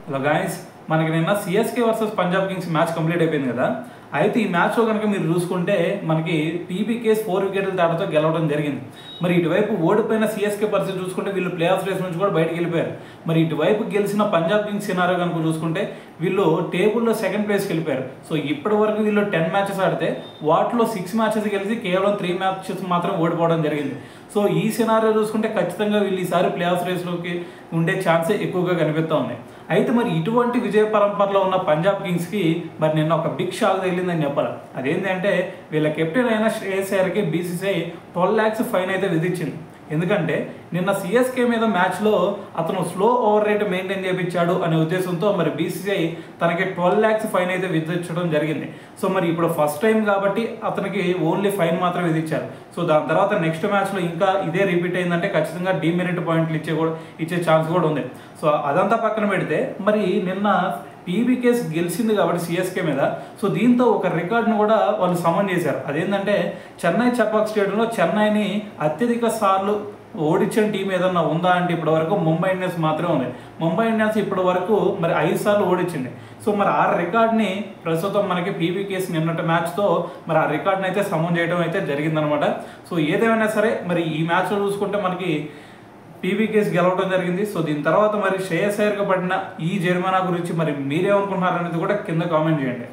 Hello guys, మనకి నిన్న CSK versus Punjab Kings match complete అయిపోయింది కదా. అయితే ఈ మ్యాచ్లో కనుక మీరు చూసుకుంటే మనకి టీబీకేస్ 4 వికెట్ల తేడాతో గెలవడం జరిగింది. మరి ఇటువైపు ఓడిపోయిన సిఎస్కే పరిస్థితి చూసుకుంటే వీళ్ళు ప్లే ఆఫ్ రేస్ నుంచి కూడా బయటకు వెళ్ళిపోయారు. మరి ఇటువైపు గెలిచిన పంజాబ్ కింగ్స్ సినారో కనుక చూసుకుంటే వీళ్ళు టేబుల్లో సెకండ్ ప్లేస్కి వెళ్ళిపోయారు. సో ఇప్పటి వరకు వీళ్ళు 10 మ్యాచెస్ ఆడితే వాటిలో 6 మ్యాచెస్ గెలిచి కేవలం 3 మ్యాచెస్ మాత్రం ఓడిపోవడం జరిగింది. సో ఈ సినారియో చూసుకుంటే ఖచ్చితంగా వీళ్ళు ఈసారి ప్లే ఆఫ్ రేస్లోకి ఉండే ఛాన్సే ఎక్కువగా కనిపిస్తూ ఉన్నాయి. అయితే మరి ఇటువంటి విజయ పరంపరలో ఉన్న పంజాబ్ కింగ్స్కి మరి నిన్న ఒక బిగ్ షాక్ తగిలిందని చెప్పాలి. అదేంటంటే వీళ్ళ కెప్టెన్ అయిన శ్రేయస్ అయ్యర్కి బీసీసీఐ 12 lakhs ఫైన్ అయితే విధించింది. ఎందుకంటే నిన్న సిఎస్కే మీద మ్యాచ్లో అతను స్లో ఓవర్ రేట్ మెయింటైన్ చేయించాడు అనే ఉద్దేశంతో మరి బీసీసీఐ తనకి 12 lakhs ఫైన్ అయితే విధించడం జరిగింది. సో మరి ఇప్పుడు ఫస్ట్ టైం కాబట్టి అతనికి ఓన్లీ ఫైన్ మాత్రం విధించారు. సో దాని తర్వాత నెక్స్ట్ మ్యాచ్లో ఇంకా ఇదే రిపీట్ అయిందంటే ఖచ్చితంగా డీమెరిట్ పాయింట్లు ఇచ్చే ఛాన్స్ కూడా ఉంది. సో అదంతా పక్కన పెడితే మరి నిన్న టీబీకేస్ గెలిచింది కాబట్టి సిఎస్కే మీద, సో దీంతో ఒక రికార్డును కూడా వాళ్ళు సమన్ చేశారు. అదేంటంటే చెన్నై చెపాక్ స్టేడియంలో చెన్నైని అత్యధిక సార్లు ఓడించిన టీం ఏదన్నా ఉందా అంటే ఇప్పటి వరకు ముంబై ఇండియన్స్ మాత్రమే ఉంది. ముంబై ఇండియన్స్ ఇప్పటి వరకు మరి 5 సార్లు ఓడించింది. సో మరి ఆ రికార్డ్ని ప్రస్తుతం మనకి పీబీకేస్ నిన్నటి మ్యాచ్తో మరి ఆ రికార్డ్ని అయితే సమన్ చేయడం అయితే జరిగిందనమాట. సో ఏదేమైనా సరే మరి ఈ మ్యాచ్లో చూసుకుంటే మనకి పీబీకేస్ గెలవడం జరిగింది. సో దీని తర్వాత మరి శ్రేయస్ అయ్యర్కి పడిన ఈ జరిమానా గురించి మరి మీరేమనుకుంటున్నారనేది కూడా కింద కామెంట్ చేయండి.